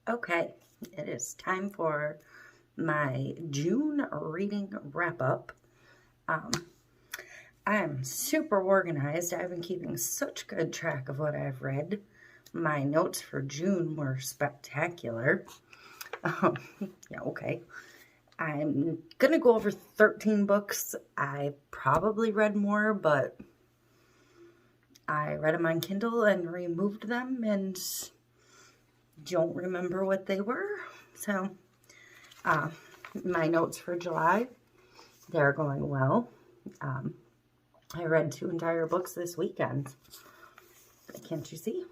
Okay, it is time for my June reading wrap-up. I'm super organized. I've been keeping such good track of what I've read. My notes for June were spectacular. Yeah, okay. I'm going to go over 13 books. I probably read more, but I read them on Kindle and removed them and don't remember what they were. So, my notes for July, they're going well. I read 2 entire books this weekend. Can't you see?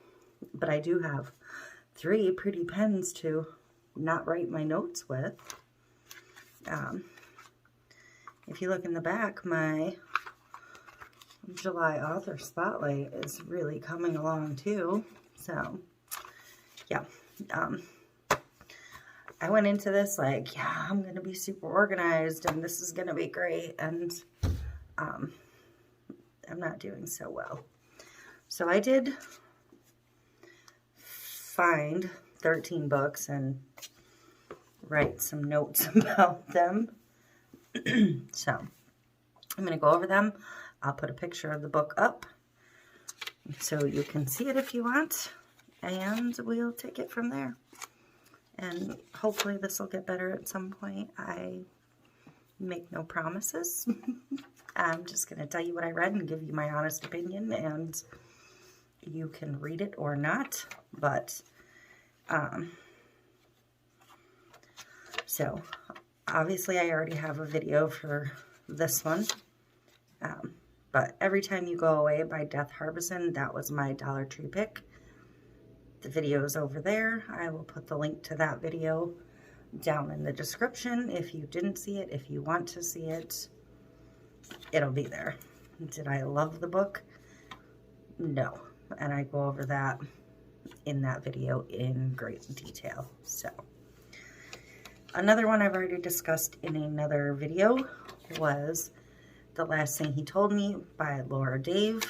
But I do have 3 pretty pens to not write my notes with. If you look in the back, my July author spotlight is really coming along too. So, yeah. I went into this like, yeah, I'm going to be super organized and this is going to be great. And I'm not doing so well. So I did find 13 books and write some notes about them. So I'm going to go over them. I'll put a picture of the book up so you can see it if you want. And we'll take it from there. And hopefully this will get better at some point. I make no promises. I'm just going to tell you what I read and give you my honest opinion, and you can read it or not. But, so, obviously I already have a video for this one. But Every Time You Go Away by Death Harbison, that was my Dollar Tree pick. The video is over there. I will put the link to that video down in the description if you didn't see it. If you want to see it, it'll be there. Did I love the book? No. And I go over that in that video in great detail. So, another one I've already discussed in another video was The Last Thing He Told Me by Laura Dave.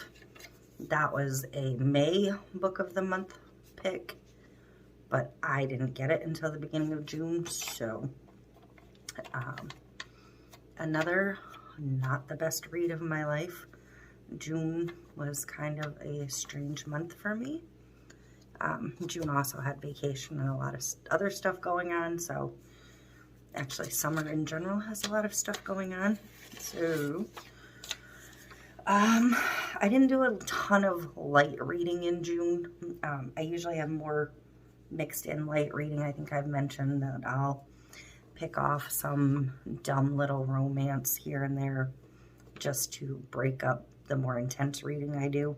That was a May Book of the Month pick, but I didn't get it until the beginning of June, so another not the best read of my life. June was kind of a strange month for me. June also had vacation and a lot of other stuff going on, so actually summer in general has a lot of stuff going on. So I didn't do a ton of light reading in June. I usually have more mixed in light reading. I think I've mentioned that I'll pick off some dumb little romance here and there just to break up the more intense reading I do,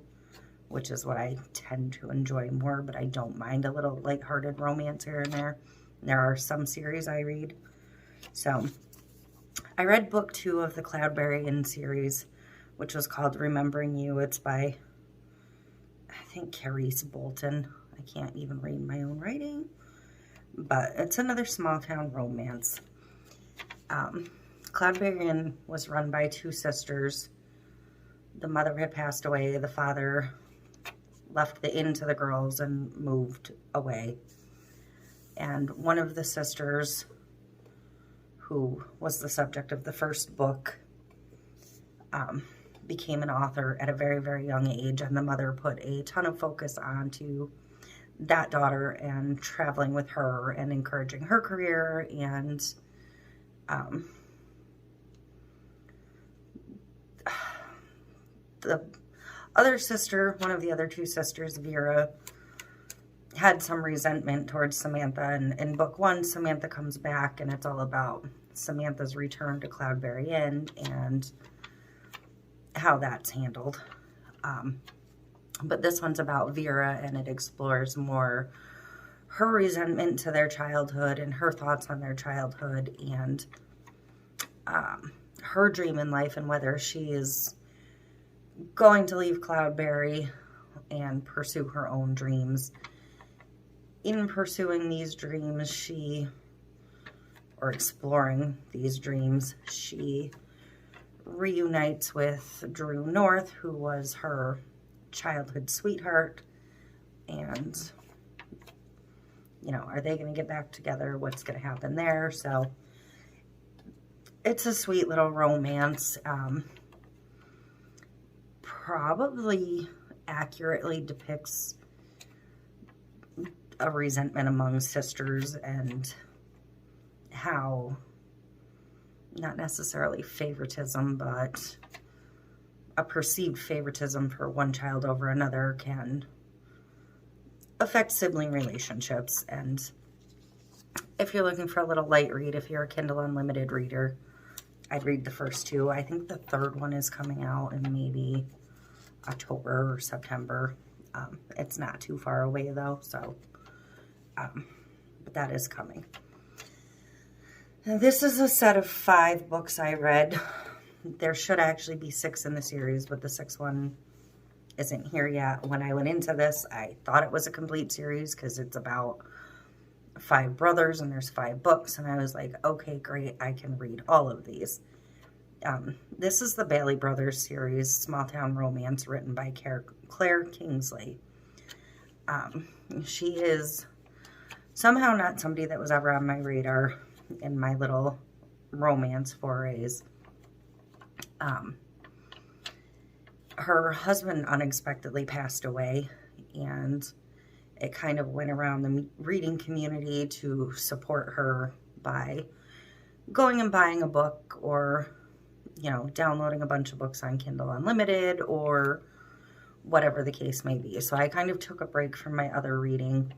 which is what I tend to enjoy more, but I don't mind a little lighthearted romance here and there. There are some series I read. So I read book 2 of the Cloudberry Inn series, which was called Remembering You. It's by, I think, Carice Bolton. I can't even read my own writing, but it's another small town romance. Cloudberry Inn was run by 2 sisters. The mother had passed away. The father left the inn to the girls and moved away. And one of the sisters, who was the subject of the first book, became an author at a very, very young age, and the mother put a ton of focus onto that daughter and traveling with her and encouraging her career. And the other sister, one of the other 2 sisters, Vera, had some resentment towards Samantha. And in book 1, Samantha comes back, and it's all about Samantha's return to Cloudberry Inn and how that's handled. But this one's about Vera, and it explores more her resentment to their childhood and her thoughts on their childhood and her dream in life and whether she is going to leave Cloudberry and pursue her own dreams. In pursuing these dreams, or exploring these dreams, she reunites with Drew North, who was her childhood sweetheart, and you know, are they going to get back together? What's going to happen there? So it's a sweet little romance. Probably accurately depicts a resentment among sisters and how, not necessarily favoritism, but a perceived favoritism for one child over another can affect sibling relationships. And if you're looking for a little light read, if you're a Kindle Unlimited reader, I'd read the first two. I think the third one is coming out in maybe October or September. It's not too far away though, so but that is coming. Now, this is a set of 5 books I read. There should actually be 6 in the series, but the 6th one isn't here yet. When I went into this, I thought it was a complete series because it's about 5 brothers and there's 5 books, and I was like, okay, great, I can read all of these. This is the Bailey Brothers series, Small Town Romance, written by Claire Kingsley. She is somehow not somebody that was ever on my radar in my little romance forays. Her husband unexpectedly passed away, and it kind of went around the reading community to support her by going and buying a book, or, you know, downloading a bunch of books on Kindle Unlimited, or whatever the case may be. So I kind of took a break from my other reading,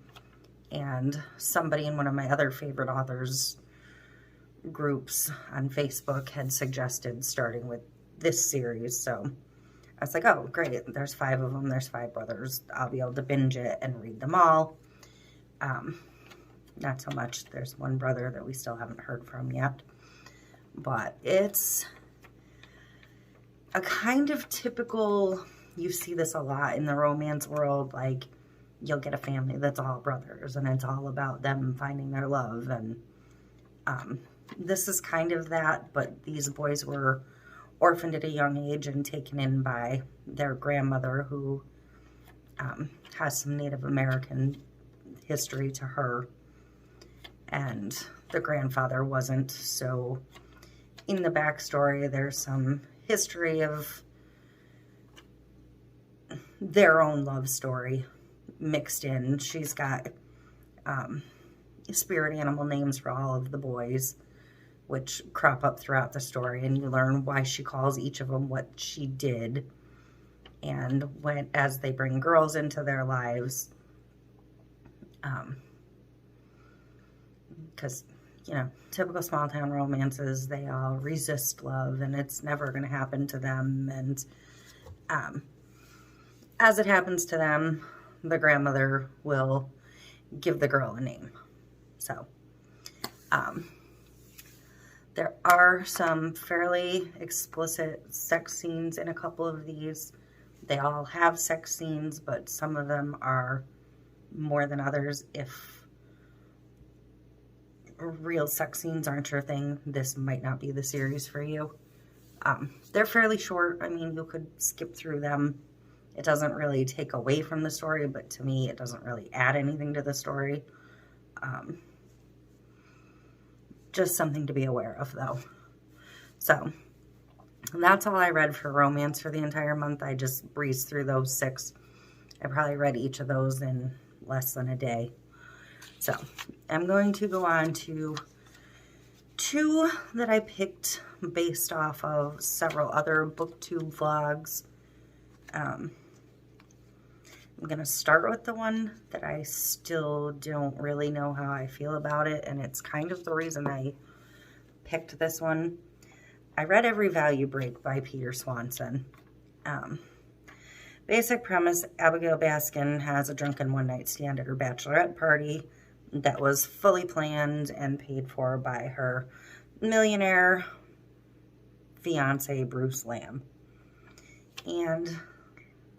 and somebody in one of my other favorite authors groups on Facebook had suggested starting with this series. So I was like, oh, great, there's 5 of them, there's 5 brothers. I'll be able to binge it and read them all. Not so much, there's one brother that we still haven't heard from yet. But it's a kind of typical, you see this a lot in the romance world, like you'll get a family that's all brothers and it's all about them finding their love. And this is kind of that, but these boys were orphaned at a young age and taken in by their grandmother, who has some Native American history to her, and the grandfather wasn't. So in the backstory, there's some history of their own love story mixed in. She's got spirit animal names for all of the boys, which crop up throughout the story, and you learn why she calls each of them what she did. And as they bring girls into their lives, because, you know, typical small town romances, they all resist love and it's never going to happen to them. And as it happens to them, the grandmother will give the girl a name. So there are some fairly explicit sex scenes in a couple of these. They all have sex scenes, but some of them are more than others. If real sex scenes aren't your thing, this might not be the series for you. They're fairly short. I mean, you could skip through them. It doesn't really take away from the story, but to me, it doesn't really add anything to the story. Just something to be aware of, though. So that's all I read for romance for the entire month. I just breezed through those 6. I probably read each of those in less than a day. So I'm going to go on to 2 that I picked based off of several other BookTube vlogs. I'm going to start with the one that I still don't really know how I feel about it, and it's kind of the reason I picked this one. I read Every Value Break by Peter Swanson. Basic premise, Abigail Baskin has a drunken one-night stand at her bachelorette party that was fully planned and paid for by her millionaire fiance, Bruce Lamb. And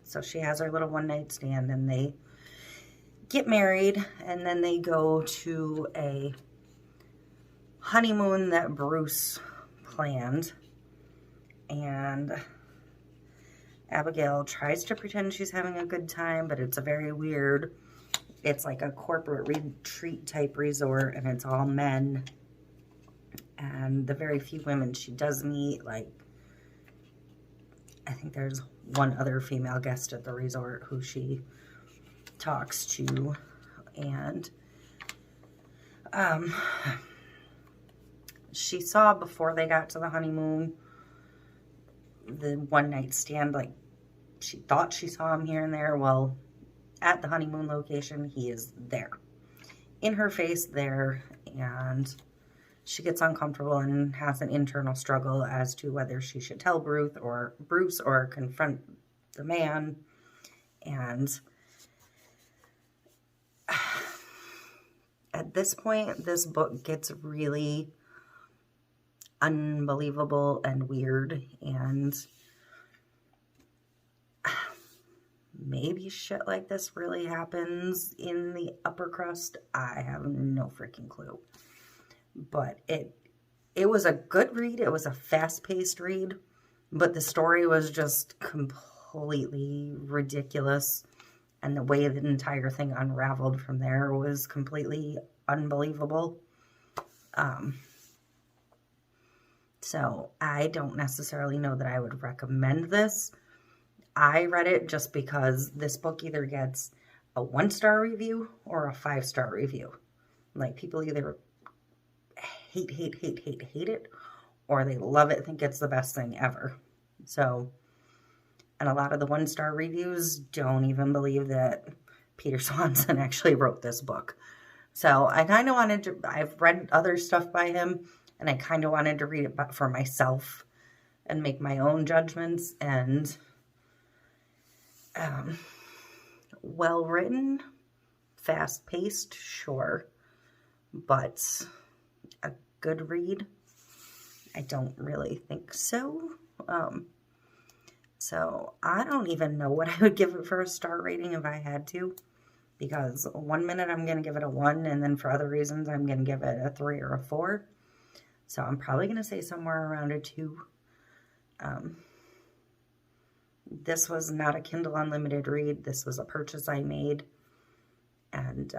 so she has her little one-night stand, and they get married, and then they go to a honeymoon that Bruce planned. And Abigail tries to pretend she's having a good time, but it's a very weird It's like a corporate retreat type resort, and it's all men. And the very few women she does meet, like, I think there's one other female guest at the resort who she talks to. And she saw before they got to the honeymoon, the one night stand, like, she thought she saw him here and there. Well, at the honeymoon location, he is there. In her face there, and she gets uncomfortable and has an internal struggle as to whether she should tell Bruce or confront the man. And at this point, this book gets really unbelievable and weird, and maybe shit like this really happens in the upper crust. I have no freaking clue. But it was a good read. It was a fast-paced read, but the story was just completely ridiculous, and the way the entire thing unraveled from there was completely unbelievable. So I don't necessarily know that I would recommend this. I read it just because this book either gets a 1-star review or a 5-star review. Like, people either hate it, or they love it, think it's the best thing ever. So, and a lot of the 1-star reviews don't even believe that Peter Swanson actually wrote this book. So I kind of wanted to, I've read other stuff by him, and I kind of wanted to read it for myself and make my own judgments. And well written, fast paced, sure, but a good read, I don't really think so. So I don't even know what I would give it for a star rating if I had to, because 1 minute I'm going to give it a 1, and then for other reasons I'm going to give it a 3 or a 4. So I'm probably going to say somewhere around a 2. This was not a Kindle Unlimited read. This was a purchase I made. And,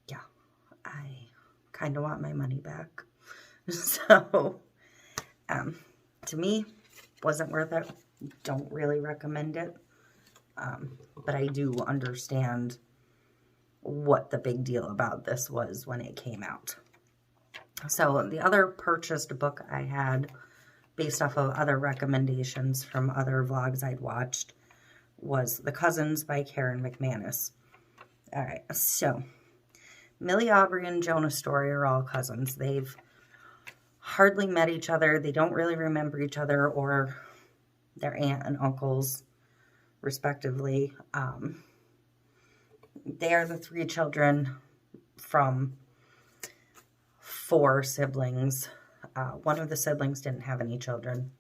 yeah, I kind of want my money back. So, to me, wasn't worth it. Don't really recommend it. But I do understand what the big deal about this was when it came out. So the other purchased book I had, based off of other recommendations from other vlogs I'd watched, was The Cousins by Karen McManus. All right, so Millie Aubrey and Jonah Story are all cousins. They've hardly met each other. They don't really remember each other or their aunt and uncles, respectively. They are the 3 children from 4 siblings. One of the siblings didn't have any children,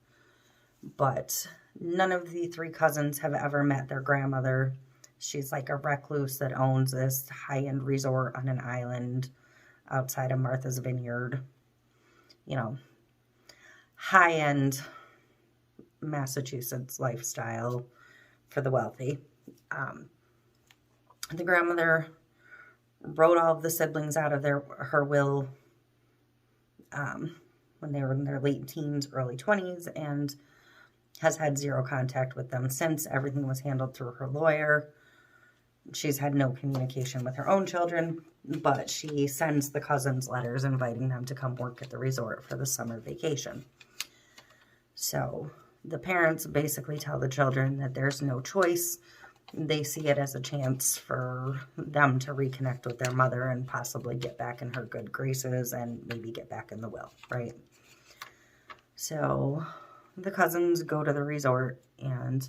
but none of the 3 cousins have ever met their grandmother. She's like a recluse that owns this high-end resort on an island outside of Martha's Vineyard. You know, high-end Massachusetts lifestyle for the wealthy. The grandmother wrote all of the siblings out of her will when they were in their late teens, early 20s, and has had 0 contact with them since. Everything was handled through her lawyer. She's had no communication with her own children, but she sends the cousins letters inviting them to come work at the resort for the summer vacation. So the parents basically tell the children that there's no choice. They see it as a chance for them to reconnect with their mother and possibly get back in her good graces and maybe get back in the will, right? So the cousins go to the resort and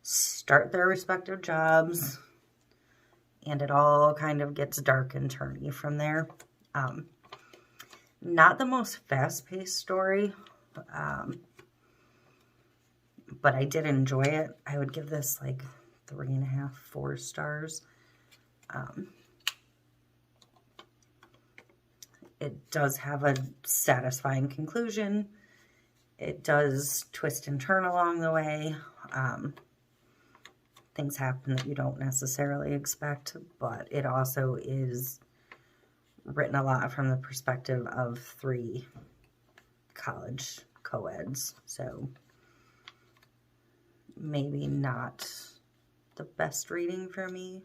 start their respective jobs, and it all kind of gets dark and turny from there. Not the most fast-paced story, but I did enjoy it. I would give this like 3.5, 4 stars. It does have a satisfying conclusion. It does twist and turn along the way. things happen that you don't necessarily expect, but it also is written a lot from the perspective of 3 college co-eds, so maybe not the best reading for me,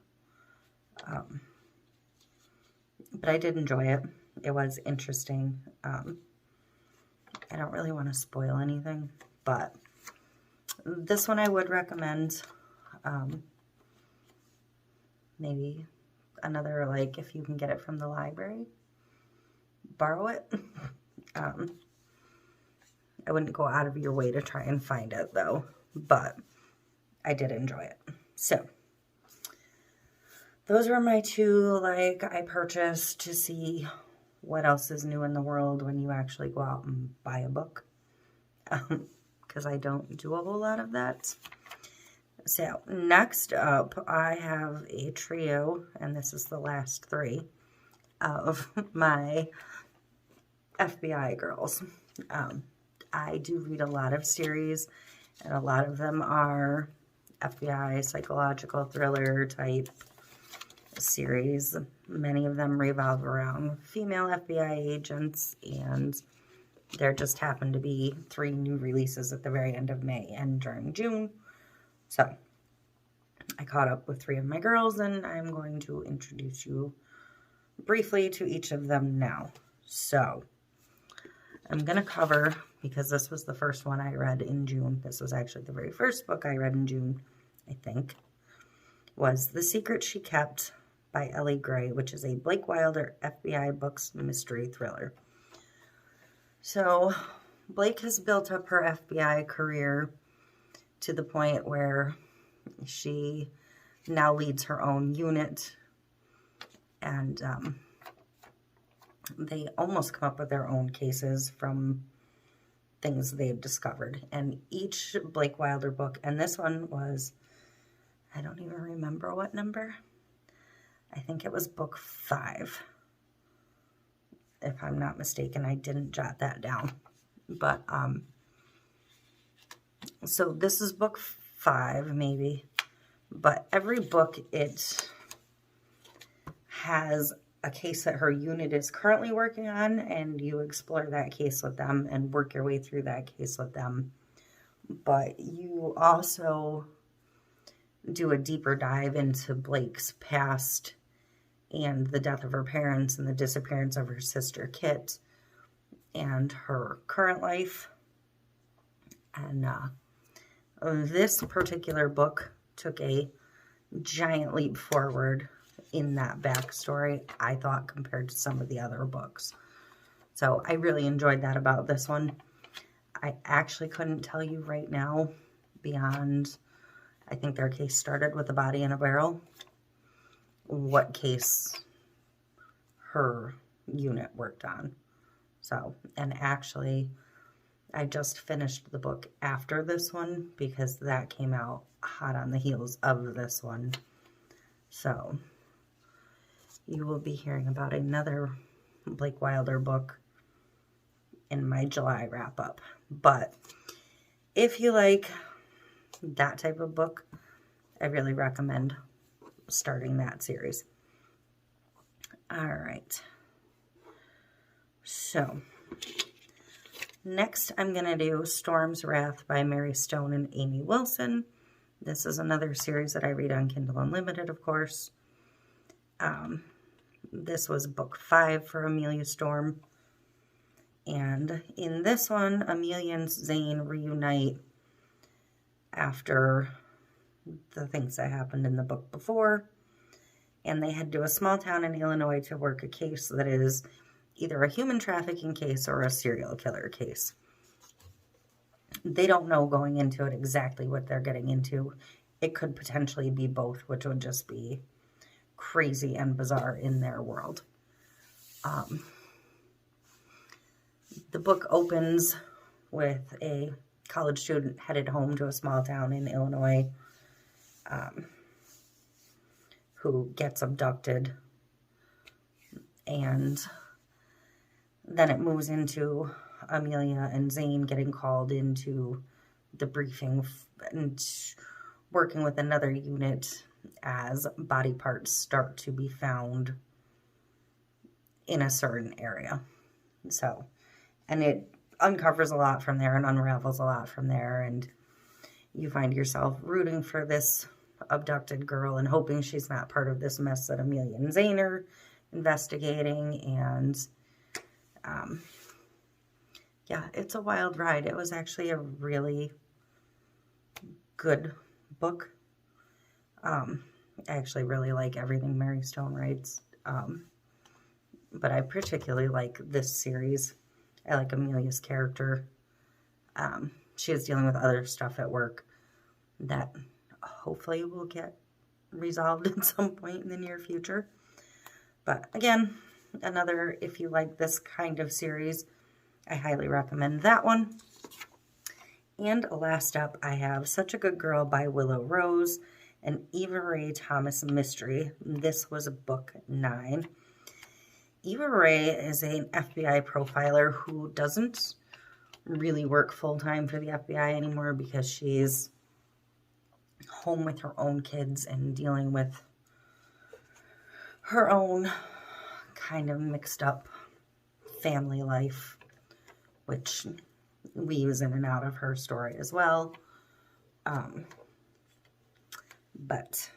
but I did enjoy it. It was interesting. I don't really want to spoil anything, but this one I would recommend. Maybe another, like, if you can get it from the library, borrow it. I wouldn't go out of your way to try and find it, though, but I did enjoy it. So those were my 2, like, I purchased to see what else is new in the world when you actually go out and buy a book, because I don't do a whole lot of that. So next up, I have a trio, and this is the last 3 of my FBI girls. I do read a lot of series, and a lot of them are FBI psychological thriller type series. Many of them revolve around female FBI agents, and there just happened to be 3 new releases at the very end of May and during June. So I caught up with 3 of my girls, and I'm going to introduce you briefly to each of them now. So I'm going to cover, because this was the first one I read in June. This was actually the very first book I read in June, I think, was The Secret She Kept by Ellie Gray, which is a Blake Wilder FBI Books mystery thriller. So Blake has built up her FBI career to the point where she now leads her own unit, and they almost come up with their own cases from things they've discovered. And each Blake Wilder book, and this one was, I don't even remember what number. I think it was book 5. If I'm not mistaken, I didn't jot that down. But, so this is book 5, maybe. But every book, it has a case that her unit is currently working on, and you explore that case with them and work your way through that case with them. But you also do a deeper dive into Blake's past and the death of her parents and the disappearance of her sister Kit and her current life. And this particular book took a giant leap forward in that backstory, I thought, compared to some of the other books. So I really enjoyed that about this one. I actually couldn't tell you right now beyond, I think their case started with a body in a barrel, what case her unit worked on. So, and actually, I just finished the book after this one because that came out hot on the heels of this one. So, you will be hearing about another Blake Wilder book in my July wrap-up. But if you like that type of book, I really recommend starting that series. All right. So, next I'm going to do Storm's Wrath by Mary Stone and Amy Wilson. This is another series that I read on Kindle Unlimited, of course. This was book 5 for Amelia Storm. And in this one, Amelia and Zane reunite after the things that happened in the book before. And they head to a small town in Illinois to work a case that is either a human trafficking case or a serial killer case. They don't know going into it exactly what they're getting into. It could potentially be both, which would just be crazy and bizarre in their world. The book opens with a college student headed home to a small town in Illinois who gets abducted, and then it moves into Amelia and Zane getting called into the briefing and working with another unit as body parts start to be found in a certain area. So, and it uncovers a lot from there and unravels a lot from there, and you find yourself rooting for this abducted girl and hoping she's not part of this mess that Amelia and Zane are investigating. And yeah, it's a wild ride. It was actually a really good book. I actually really like everything Mary Stone writes, but I particularly like this series. I like Amelia's character. She is dealing with other stuff at work that hopefully will get resolved at some point in the near future. But again, another, if you like this kind of series, I highly recommend that one. And last up, I have Such a Good Girl by Willow Rose, an Eva Ray Thomas mystery. This was book 9. Eva Ray is an FBI profiler who doesn't really work full-time for the FBI anymore because she's home with her own kids and dealing with her own kind of mixed up family life, which weaves in and out of her story as well. But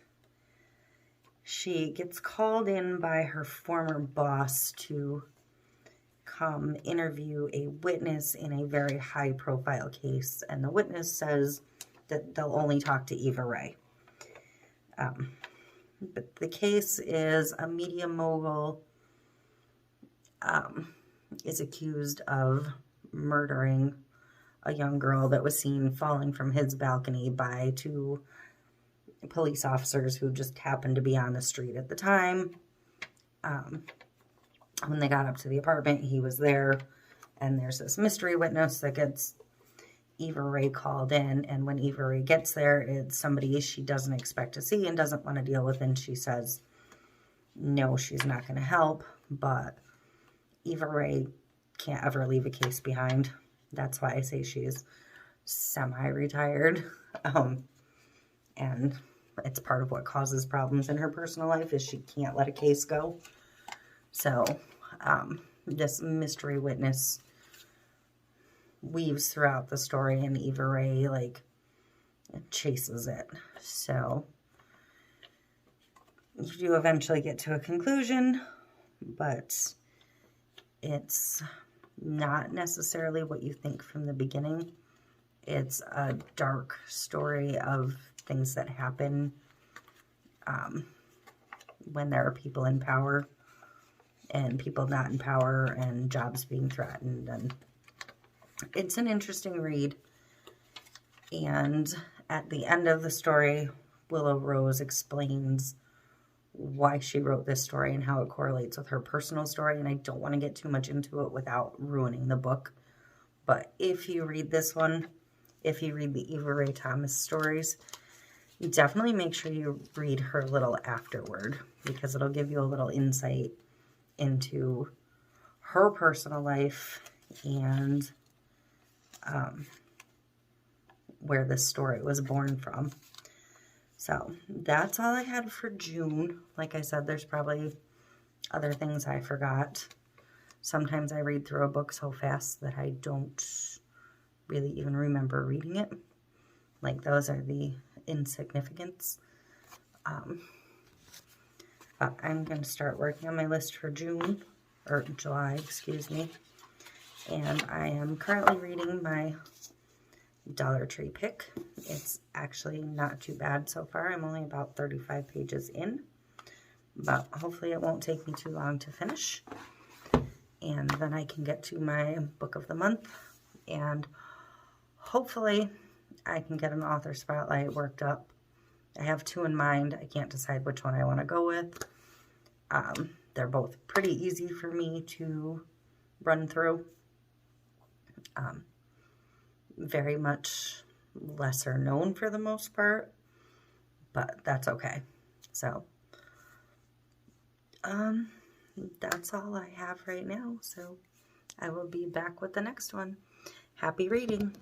she gets called in by her former boss to come interview a witness in a very high-profile case, and the witness says that they'll only talk to Eva Ray. But the case is a media mogul is accused of murdering a young girl that was seen falling from his balcony by 2 police officers who just happened to be on the street at the time. When they got up to the apartment, he was there, and there's this mystery witness that gets Eva Ray called in, and when Eva Ray gets there, it's somebody she doesn't expect to see and doesn't want to deal with, and she says no, she's not going to help, but Eva Ray can't ever leave a case behind. That's why I say she's semi-retired, and it's part of what causes problems in her personal life is she can't let a case go. So this mystery witness weaves throughout the story, and Eva Ray chases it. So you do eventually get to a conclusion, but it's not necessarily what you think from the beginning. It's a dark story of things that happen when there are people in power and people not in power and jobs being threatened. And it's an interesting read. And at the end of the story, Willow Rose explains why she wrote this story and how it correlates with her personal story. And I don't want to get too much into it without ruining the book. But if you read this one, if you read the Eva Ray Thomas stories, definitely make sure you read her little afterword, because it'll give you a little insight into her personal life and where this story was born from. So that's all I had for June. Like I said, there's probably other things I forgot. Sometimes I read through a book so fast that I don't really even remember reading it. Like, those are the insignificants. But I'm going to start working on my list for June, or July, excuse me. And I am currently reading my Dollar Tree pick. It's actually not too bad so far. I'm only about 35 pages in, but hopefully it won't take me too long to finish. And then I can get to my book of the month, and hopefully I can get an author spotlight worked up. I have 2 in mind. I can't decide which one I want to go with. They're both pretty easy for me to run through. Very much lesser known for the most part, but that's okay. So, that's all I have right now. So I will be back with the next one. Happy reading.